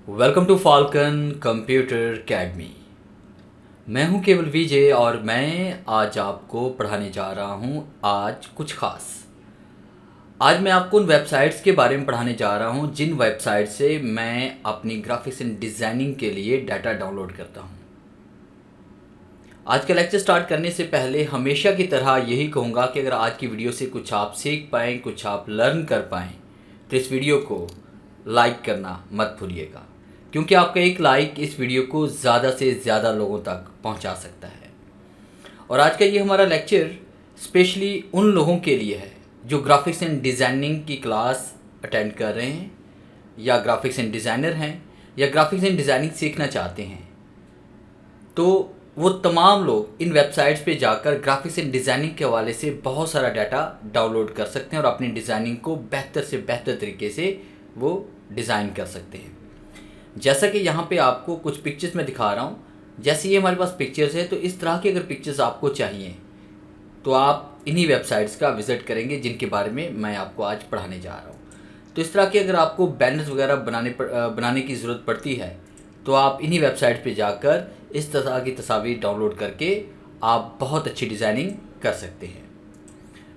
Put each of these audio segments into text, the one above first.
Welcome to Falcon Computer Academy. मैं हूं केवल विजय और मैं आज आपको पढ़ाने जा रहा हूं आज कुछ खास। आज मैं आपको उन वेबसाइट्स के बारे में पढ़ाने जा रहा हूं जिन वेबसाइट से मैं अपनी ग्राफिक्स एंड डिज़ाइनिंग के लिए डाटा डाउनलोड करता हूं। आज का लेक्चर स्टार्ट करने से पहले हमेशा की तरह यही कहूँगा कि अगर आज की वीडियो से कुछ आप सीख पाएँ, कुछ आप लर्न कर पाएँ, तो इस वीडियो को लाइक करना मत भूलिएगा, क्योंकि आपका एक लाइक इस वीडियो को ज़्यादा से ज़्यादा लोगों तक पहुंचा सकता है। और आज का ये हमारा लेक्चर स्पेशली उन लोगों के लिए है जो ग्राफिक्स एंड डिज़ाइनिंग की क्लास अटेंड कर रहे हैं, या ग्राफिक्स एंड डिज़ाइनर हैं, या ग्राफिक्स एंड डिज़ाइनिंग सीखना चाहते हैं। तो वो तमाम लोग इन वेबसाइट्स पे जाकर ग्राफिक्स एंड डिज़ाइनिंग के हवाले से बहुत सारा डाटा डाउनलोड कर सकते हैं और अपनी डिज़ाइनिंग को बेहतर से बेहतर तरीके से वो डिज़ाइन कर सकते हैं। जैसा कि यहाँ पे आपको कुछ पिक्चर्स में दिखा रहा हूँ, जैसे ये हमारे पास पिक्चर्स है, तो इस तरह की अगर पिक्चर्स आपको चाहिए तो आप इन्हीं वेबसाइट्स का विज़िट करेंगे जिनके बारे में मैं आपको आज पढ़ाने जा रहा हूँ। तो इस तरह के अगर आपको बैनर्स वगैरह बनाने की ज़रूरत पड़ती है तो आप इन्हीं वेबसाइट पे जाकर इस तरह की तस्वीर डाउनलोड करके आप बहुत अच्छी डिज़ाइनिंग कर सकते हैं।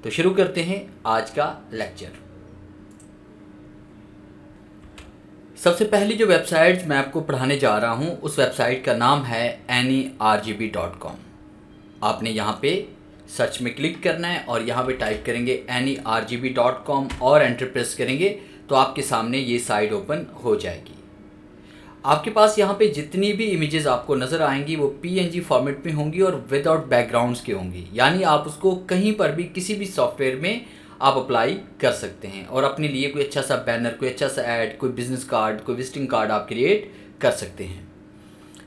तो शुरू करते हैं आज का लेक्चर। सबसे पहली जो वेबसाइट मैं आपको पढ़ाने जा रहा हूँ उस वेबसाइट का नाम है AnyRGB.com। आपने यहाँ पे सर्च में क्लिक करना है और यहाँ पे टाइप करेंगे AnyRGB.com और एंटर प्रेस करेंगे तो आपके सामने ये साइट ओपन हो जाएगी। आपके पास यहाँ पे जितनी भी इमेजेस आपको नज़र आएंगी वो PNG फॉर्मेट में होंगी और विदाउट बैकग्राउंड्स की होंगी, यानी आप उसको कहीं पर भी किसी भी सॉफ्टवेयर में आप अप्लाई कर सकते हैं और अपने लिए कोई अच्छा सा बैनर, कोई अच्छा सा ऐड, कोई बिजनेस कार्ड, कोई विजिटिंग कार्ड आप क्रिएट कर सकते हैं।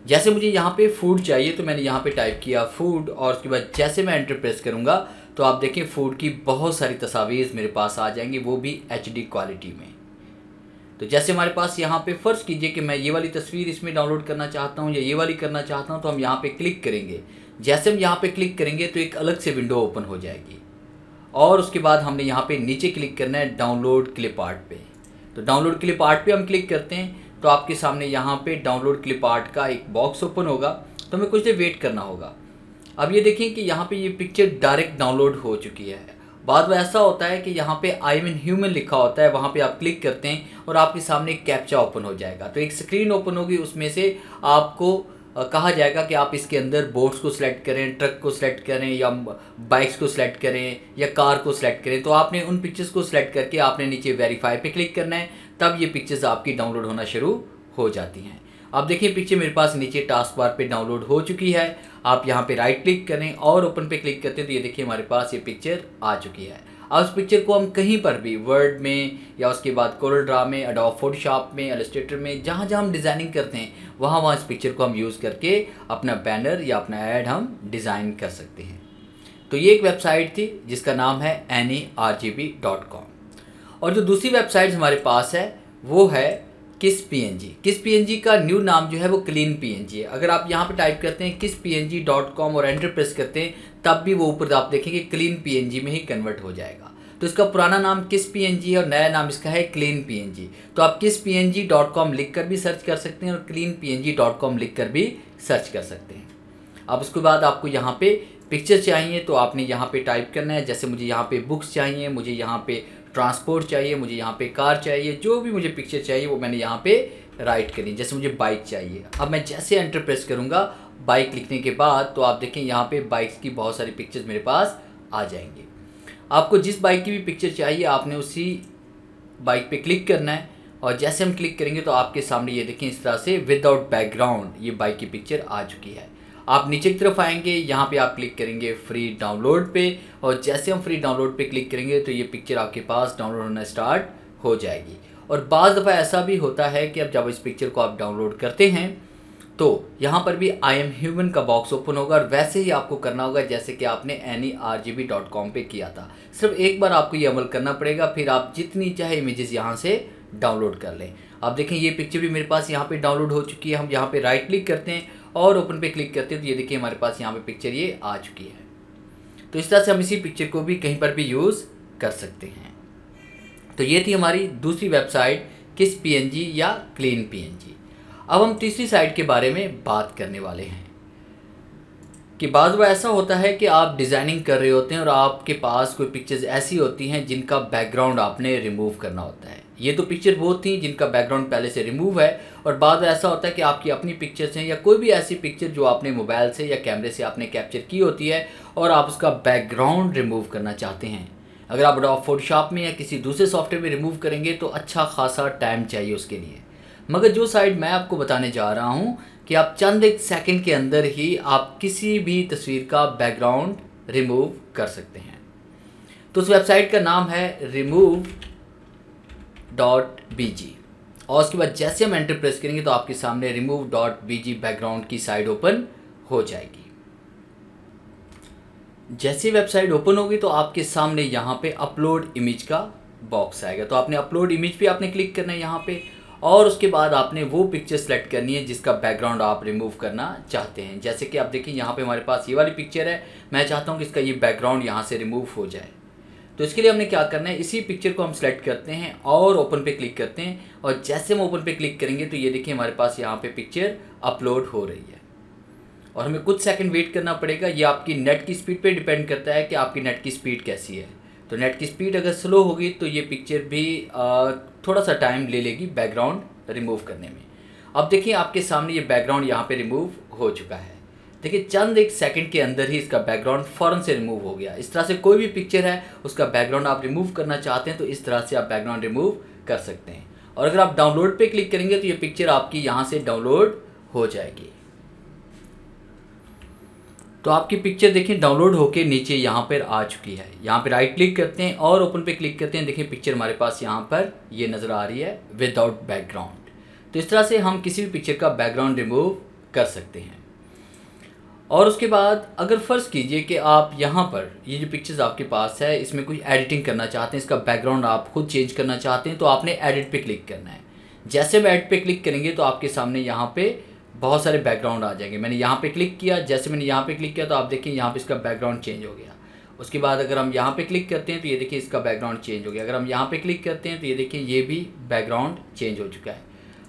जैसे मुझे यहाँ पे फूड चाहिए तो मैंने यहाँ पे टाइप किया फूड और उसके बाद जैसे मैं एंटर प्रेस करूँगा तो आप देखें फूड की बहुत सारी तस्वीर मेरे पास आ जाएंगी, वो भी HD क्वालिटी में। तो जैसे हमारे पास यहाँ पे फ़र्ज़ कीजिए कि मैं ये वाली तस्वीर इसमें डाउनलोड करना चाहता हूँ या ये वाली करना चाहता हूँ, तो हम यहाँ पे क्लिक करेंगे। जैसे हम यहाँ पे क्लिक करेंगे तो एक अलग से विंडो ओपन हो जाएगी और उसके बाद हमने यहाँ पे नीचे क्लिक करना है डाउनलोड क्लिप आर्ट पे। तो डाउनलोड क्लिप आर्ट पे हम क्लिक करते हैं तो आपके सामने यहाँ पे डाउनलोड क्लिप आर्ट का एक बॉक्स ओपन होगा, तो हमें कुछ देर वेट करना होगा। अब ये देखें कि यहाँ पे ये पिक्चर डायरेक्ट डाउनलोड हो चुकी है। बाद में ऐसा होता है कि यहाँ पे आई एम ह्यूमन लिखा होता है, वहाँ पे आप क्लिक करते हैं और आपके सामने एक कैप्चा ओपन हो जाएगा। तो एक स्क्रीन ओपन होगी, उसमें से आपको कहा जाएगा कि आप इसके अंदर बोट्स को सिलेक्ट करें, ट्रक को सिलेक्ट करें, या बाइक्स को सिलेक्ट करें, या कार को सिलेक्ट करें। तो आपने उन पिक्चर्स को सिलेक्ट करके आपने नीचे वेरीफाई पे क्लिक करना है, तब ये पिक्चर्स आपकी डाउनलोड होना शुरू हो जाती हैं। अब देखिए पिक्चर मेरे पास नीचे टास्क बार पे डाउनलोड हो चुकी है। आप यहाँ पे राइट क्लिक करें और ओपन पे क्लिक करते हैं तो ये देखिए हमारे पास ये पिक्चर आ चुकी है। अब उस पिक्चर को हम कहीं पर भी वर्ड में या उसके बाद कोरल ड्रा में, एडोब फोटोशॉप में, इलस्ट्रेटर में, जहाँ जहाँ हम डिज़ाइनिंग करते हैं वहाँ इस पिक्चर को हम यूज़ करके अपना बैनर या अपना ऐड हम डिज़ाइन कर सकते हैं। तो ये एक वेबसाइट थी जिसका नाम है AnyRGB.com। और जो दूसरी वेबसाइट हमारे पास है वो है KissPNG। KissPNG का न्यू नाम जो है वो क्लीन PNG है। अगर आप यहाँ पे टाइप करते हैं KissPNG.com और एंटर प्रेस करते हैं तब भी वो ऊपर आप देखेंगे क्लीन PNG में ही कन्वर्ट हो जाएगा। तो इसका पुराना नाम KissPNG है और नया नाम इसका है क्लीन PNG। तो आप KissPNG.com लिख कर भी सर्च कर सकते हैं और cleanpng.com लिख कर भी सर्च कर सकते हैं। अब उसके बाद आपको यहाँ पे पिक्चर चाहिए तो आपने यहाँ पे टाइप करना है। जैसे मुझे यहाँ पे बुक्स चाहिए, मुझे यहाँ पे ट्रांसपोर्ट चाहिए, मुझे यहाँ पे कार चाहिए, जो भी मुझे पिक्चर चाहिए वो मैंने यहाँ पे राइट करी। जैसे मुझे बाइक चाहिए, अब मैं जैसे एंटर प्रेस करूँगा बाइक लिखने के बाद तो आप देखें यहाँ पे बाइक्स की बहुत सारी पिक्चर्स मेरे पास आ जाएंगे। आपको जिस बाइक की भी पिक्चर चाहिए आपने उसी बाइक पे क्लिक करना है और जैसे हम क्लिक करेंगे तो आपके सामने ये देखें इस तरह से विदाउट बैकग्राउंड ये बाइक की पिक्चर आ चुकी है। आप नीचे की तरफ आएंगे, यहाँ पे आप क्लिक करेंगे फ्री डाउनलोड पे और जैसे हम फ्री डाउनलोड पे क्लिक करेंगे तो ये पिक्चर आपके पास डाउनलोड होना स्टार्ट हो जाएगी। और बाज़ दफ़ा ऐसा भी होता है कि अब जब इस पिक्चर को आप डाउनलोड करते हैं तो यहाँ पर भी आई एम ह्यूमन का बॉक्स ओपन होगा और वैसे ही आपको करना होगा जैसे कि आपने AnyRGB.com पे किया था। सिर्फ एक बार आपको ये अमल करना पड़ेगा, फिर आप जितनी चाहे इमेजेस यहाँ से डाउनलोड कर लें। अब देखें ये पिक्चर भी मेरे पास यहाँ पे डाउनलोड हो चुकी है। हम यहाँ पे राइट क्लिक करते हैं और ओपन पे क्लिक करते हैं तो ये देखिए हमारे पास यहाँ पे पिक्चर ये आ चुकी है। तो इस तरह से हम इसी पिक्चर को भी कहीं पर भी यूज़ कर सकते हैं। तो ये थी हमारी दूसरी वेबसाइट KissPNG या क्लीन PNG। अब हम तीसरी साइट के बारे में बात करने वाले हैं कि बाद में ऐसा होता है कि आप डिज़ाइनिंग कर रहे होते हैं और आपके पास कोई पिक्चर्स ऐसी होती हैं जिनका बैकग्राउंड आपने रिमूव करना होता है। ये तो पिक्चर वो थी जिनका बैकग्राउंड पहले से रिमूव है, और बाद में ऐसा होता है कि आपकी अपनी पिक्चर्स हैं या कोई भी ऐसी पिक्चर जो आपने मोबाइल से या कैमरे से आपने कैप्चर की होती है और आप उसका बैकग्राउंड रिमूव करना चाहते हैं। अगर आप एडोब फोटोशॉप में या किसी दूसरे सॉफ्टवेयर में रिमूव करेंगे तो अच्छा खासा टाइम चाहिए उसके लिए। मगर जो साइट मैं आपको बताने जा रहा हूँ कि आप चंद एक सेकंड के अंदर ही आप किसी भी तस्वीर का बैकग्राउंड रिमूव कर सकते हैं। तो उस वेबसाइट का नाम है remove.bg, और उसके बाद जैसे हम एंटर प्रेस करेंगे तो आपके सामने remove.bg बैकग्राउंड की साइट ओपन हो जाएगी। जैसे वेबसाइट ओपन होगी तो आपके सामने यहाँ पे अपलोड इमेज का बॉक्स आएगा। तो आपने अपलोड इमेज पे आपने क्लिक करना है यहाँ पे, और उसके बाद आपने वो पिक्चर सेलेक्ट करनी है जिसका बैकग्राउंड आप रिमूव करना चाहते हैं। जैसे कि आप देखिए यहाँ पे हमारे पास ये वाली पिक्चर है, मैं चाहता हूँ कि इसका ये बैकग्राउंड यहाँ से रिमूव हो जाए। तो इसके लिए हमने क्या करना है, इसी पिक्चर को हम सेलेक्ट करते हैं और ओपन पे क्लिक करते हैं, और जैसे हम ओपन पे क्लिक करेंगे तो ये देखिए हमारे पास यहाँ पे पिक्चर अपलोड हो रही है, और हमें कुछ सेकंड वेट करना पड़ेगा। ये आपकी नेट की स्पीड पे डिपेंड करता है कि आपकी नेट की स्पीड कैसी है। तो नेट की स्पीड अगर स्लो होगी तो ये पिक्चर भी थोड़ा सा टाइम ले लेगी बैकग्राउंड रिमूव करने में। अब देखिए आपके सामने ये बैकग्राउंड यहाँ पे रिमूव हो चुका है। देखिए चंद एक सेकंड के अंदर ही इसका बैकग्राउंड फ़ौरन से रिमूव हो गया। इस तरह से कोई भी पिक्चर है उसका बैकग्राउंड आप रिमूव करना चाहते हैं तो इस तरह से आप बैकग्राउंड रिमूव कर सकते हैं। और अगर आप डाउनलोड पे क्लिक करेंगे तो ये पिक्चर आपकी यहाँ से डाउनलोड हो जाएगी। तो आपकी पिक्चर देखिए डाउनलोड होके नीचे यहाँ पर आ चुकी है। यहाँ पे राइट क्लिक करते हैं और ओपन पे क्लिक करते हैं। देखिए पिक्चर हमारे पास यहाँ पर ये नज़र आ रही है विदाउट बैकग्राउंड। तो इस तरह से हम किसी भी पिक्चर का बैकग्राउंड रिमूव कर सकते हैं। और उसके बाद अगर फ़र्ज़ कीजिए कि आप यहाँ पर ये जो पिक्चर्स आपके पास है इसमें कुछ एडिटिंग करना चाहते हैं, इसका बैकग्राउंड आप खुद चेंज करना चाहते हैं, तो आपने एडिट पे क्लिक करना है। जैसे हम एडिट पे क्लिक करेंगे तो आपके सामने यहाँ पे बहुत सारे बैकग्राउंड आ जाएंगे। मैंने यहाँ पे क्लिक किया, जैसे मैंने यहाँ पे क्लिक किया तो आप देखिए यहाँ पे इसका बैकग्राउंड चेंज हो गया। उसके बाद अगर हम यहाँ पे क्लिक करते हैं तो ये देखिए इसका बैकग्राउंड चेंज हो गया। अगर हम यहाँ पे क्लिक करते हैं तो ये देखिए ये भी बैकग्राउंड चेंज हो चुका है।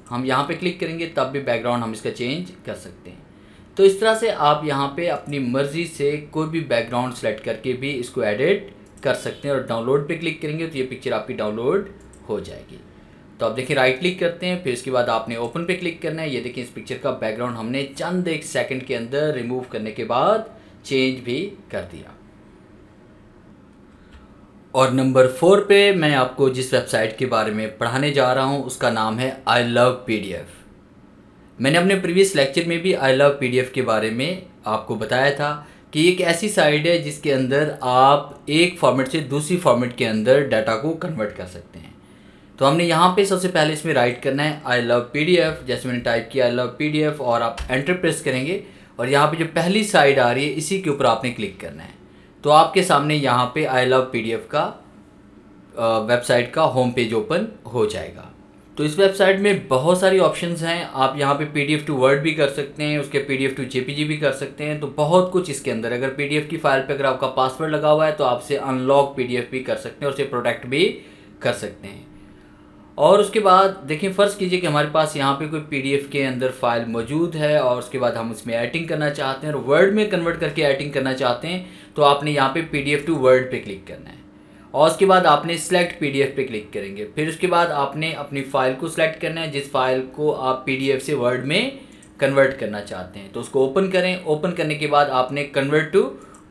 हम यहाँ पे क्लिक करेंगे तब भी बैकग्राउंड हम इसका चेंज कर सकते हैं। तो इस तरह से आप यहाँ पे अपनी मर्ज़ी से कोई भी बैकग्राउंड सेलेक्ट करके भी इसको एडिट कर सकते हैं, और डाउनलोड पे क्लिक करेंगे तो ये पिक्चर आपकी डाउनलोड हो जाएगी। तो आप देखिए राइट क्लिक करते हैं, फिर उसके बाद आपने ओपन पे क्लिक करना है। ये देखिए इस पिक्चर का बैकग्राउंड हमने चंद एक सेकंड के अंदर रिमूव करने के बाद चेंज भी कर दिया। और नंबर 4 पे मैं आपको जिस वेबसाइट के बारे में पढ़ाने जा रहा हूँ उसका नाम है आई लव PDF। मैंने अपने प्रीवियस लेक्चर में भी आई लव PDF के बारे में आपको बताया था कि एक ऐसी साइट है जिसके अंदर आप एक फॉर्मेट से दूसरी फॉर्मेट के अंदर डाटा को कन्वर्ट कर सकते हैं। तो हमने यहाँ पे सबसे पहले इसमें राइट करना है आई लव PDF। जैसे मैंने टाइप किया आई लव PDF और आप एंटर प्रेस करेंगे, और यहाँ पे जो पहली साइड आ रही है इसी के ऊपर आपने क्लिक करना है। तो आपके सामने यहाँ पे आई लव PDF का वेबसाइट का होम पेज ओपन हो जाएगा। तो इस वेबसाइट में बहुत सारी ऑप्शंस हैं। आप यहाँ पे PDF टू वर्ड भी कर सकते हैं, उसके PDF टू JPG भी कर सकते हैं। तो बहुत कुछ इसके अंदर, अगर PDF की फ़ाइल पे अगर आपका पासवर्ड लगा हुआ है तो आपसे अनलॉक PDF भी कर सकते हैं और उसे प्रोटेक्ट भी कर सकते हैं। और उसके बाद देखिए फ़र्ज़ कीजिए कि हमारे पास यहाँ पे कोई PDF के अंदर फ़ाइल मौजूद है और उसके बाद हम उसमें एडिटिंग करना चाहते हैं और वर्ड में कन्वर्ट करके एडिटिंग करना चाहते हैं, तो आपने यहाँ पे PDF टू वर्ड पे क्लिक करना है, और उसके बाद आपने सिलेक्ट PDF पे क्लिक करेंगे। फिर उसके बाद आपने अपनी फ़ाइल को सिलेक्ट करना है जिस फाइल को आप PDF से वर्ड में कन्वर्ट करना चाहते हैं। तो उसको ओपन करें। ओपन करने के बाद आपने कन्वर्ट टू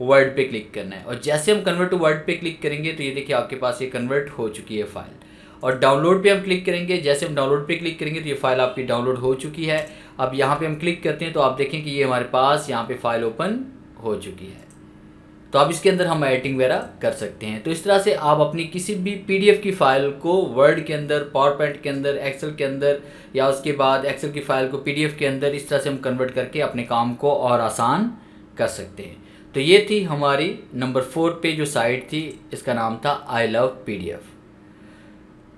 वर्ड पे क्लिक करना है, और जैसे हम कन्वर्ट टू वर्ड पे क्लिक करेंगे तो ये देखिए आपके पास ये कन्वर्ट हो चुकी है फ़ाइल। और डाउनलोड पे हम क्लिक करेंगे। जैसे हम डाउनलोड पे क्लिक करेंगे तो ये फ़ाइल आपकी डाउनलोड हो चुकी है। अब यहाँ पे हम क्लिक करते हैं तो आप देखें कि ये हमारे पास यहाँ पे फ़ाइल ओपन हो चुकी है। तो अब इसके अंदर हम एडिटिंग वगैरह कर सकते हैं। तो इस तरह से आप अपनी किसी भी PDF की फ़ाइल को वर्ड के अंदर, पावर पॉइंट के अंदर, एक्सेल के अंदर, या उसके बाद एक्सेल की फ़ाइल को PDF के अंदर इस तरह से हम कन्वर्ट करके अपने काम को और आसान कर सकते हैं। तो ये थी हमारी नंबर 4 पे जो साइट थी, इसका नाम था आई लव PDF।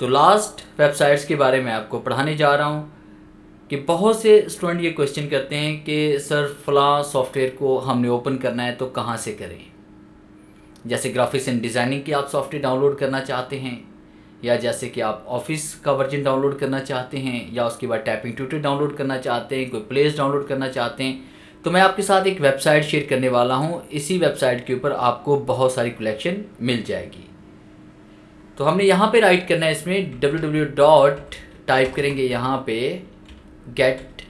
तो लास्ट वेबसाइट्स के बारे में आपको पढ़ाने जा रहा हूँ कि बहुत से स्टूडेंट ये क्वेश्चन करते हैं कि सर फलां सॉफ्टवेयर को हमने ओपन करना है तो कहाँ से करें। जैसे ग्राफिक्स एंड डिज़ाइनिंग की आप सॉफ्टवेयर डाउनलोड करना चाहते हैं, या जैसे कि आप ऑफिस का वर्जन डाउनलोड करना चाहते हैं या उसके बाद टाइपिंग ट्यूटर डाउनलोड करना चाहते हैं, कोई प्लेस डाउनलोड करना चाहते हैं, तो मैं आपके साथ एक वेबसाइट शेयर करने वाला हूँ। इसी वेबसाइट के ऊपर आपको बहुत सारी कलेक्शन मिल जाएगी। तो हमने यहाँ पे राइट करना है इसमें www. टाइप करेंगे यहाँ पे गेट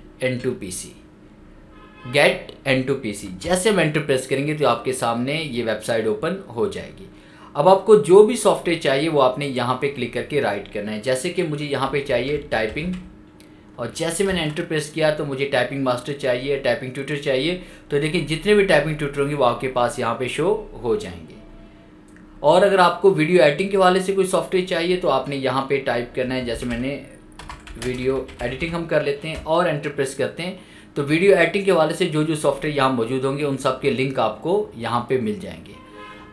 N2PC। जैसे हम एंटर प्रेस करेंगे तो आपके सामने ये वेबसाइट ओपन हो जाएगी। अब आपको जो भी सॉफ्टवेयर चाहिए वो आपने यहाँ पे क्लिक करके राइट करना है। जैसे कि मुझे यहाँ पे चाहिए टाइपिंग, और जैसे मैंने एंटर प्रेस किया तो मुझे टाइपिंग मास्टर चाहिए, टाइपिंग ट्यूटर चाहिए। तो देखिए जितने भी टाइपिंग ट्यूटर होंगे वो आपके पास यहाँ पे शो हो जाएंगे। और अगर आपको वीडियो एडिटिंग के वाले से कोई सॉफ्टवेयर चाहिए तो आपने यहाँ पे टाइप करना है। जैसे मैंने वीडियो एडिटिंग हम कर लेते हैं और एंटर प्रेस करते हैं, तो वीडियो एडिटिंग के वाले से जो जो सॉफ्टवेयर यहाँ मौजूद होंगे उन सब के लिंक आपको यहाँ पे मिल जाएंगे।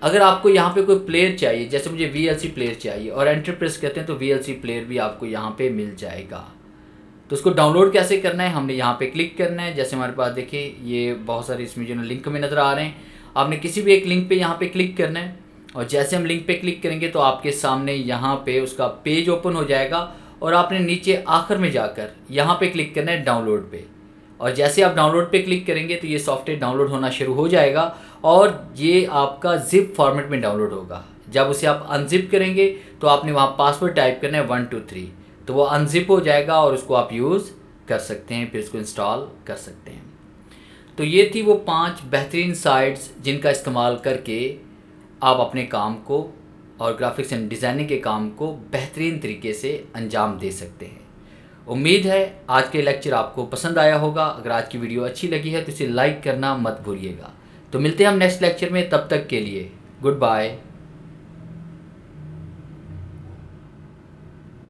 अगर आपको यहाँ पे कोई प्लेयर चाहिए, जैसे मुझे VLC प्लेयर चाहिए और एंटर प्रेस करते हैं तो VLC प्लेयर भी आपको यहाँ पे मिल जाएगा। तो उसको डाउनलोड कैसे करना है, हमने यहाँ पे क्लिक करना है। जैसे हमारे पास देखिए ये बहुत सारे इसमें जो ना लिंक में नज़र आ रहे हैं, आपने किसी भी एक लिंक पे यहाँ पे क्लिक करना है और जैसे हम लिंक पे क्लिक करेंगे तो आपके सामने यहाँ पे उसका पेज ओपन हो जाएगा और आपने नीचे आखिर में जाकर यहाँ पे क्लिक करना है डाउनलोड पे। और जैसे आप डाउनलोड पे क्लिक करेंगे तो ये सॉफ्टवेयर डाउनलोड होना शुरू हो जाएगा और ये आपका जिप फॉर्मेट में डाउनलोड होगा। जब उसे आप अनजिप करेंगे तो आपने वहाँ पासवर्ड टाइप करना है 123, तो वो अनजिप हो जाएगा और उसको आप यूज़ कर सकते हैं, फिर उसको इंस्टॉल कर सकते हैं। तो ये थी वो 5 बेहतरीन साइट्स जिनका इस्तेमाल करके आप अपने काम को और ग्राफिक्स एंड डिज़ाइनिंग के काम को बेहतरीन तरीके से अंजाम दे सकते हैं। उम्मीद है आज के लेक्चर आपको पसंद आया होगा। अगर आज की वीडियो अच्छी लगी है तो इसे लाइक करना मत भूलिएगा। तो मिलते हैं हम नेक्स्ट लेक्चर में, तब तक के लिए गुड बाय।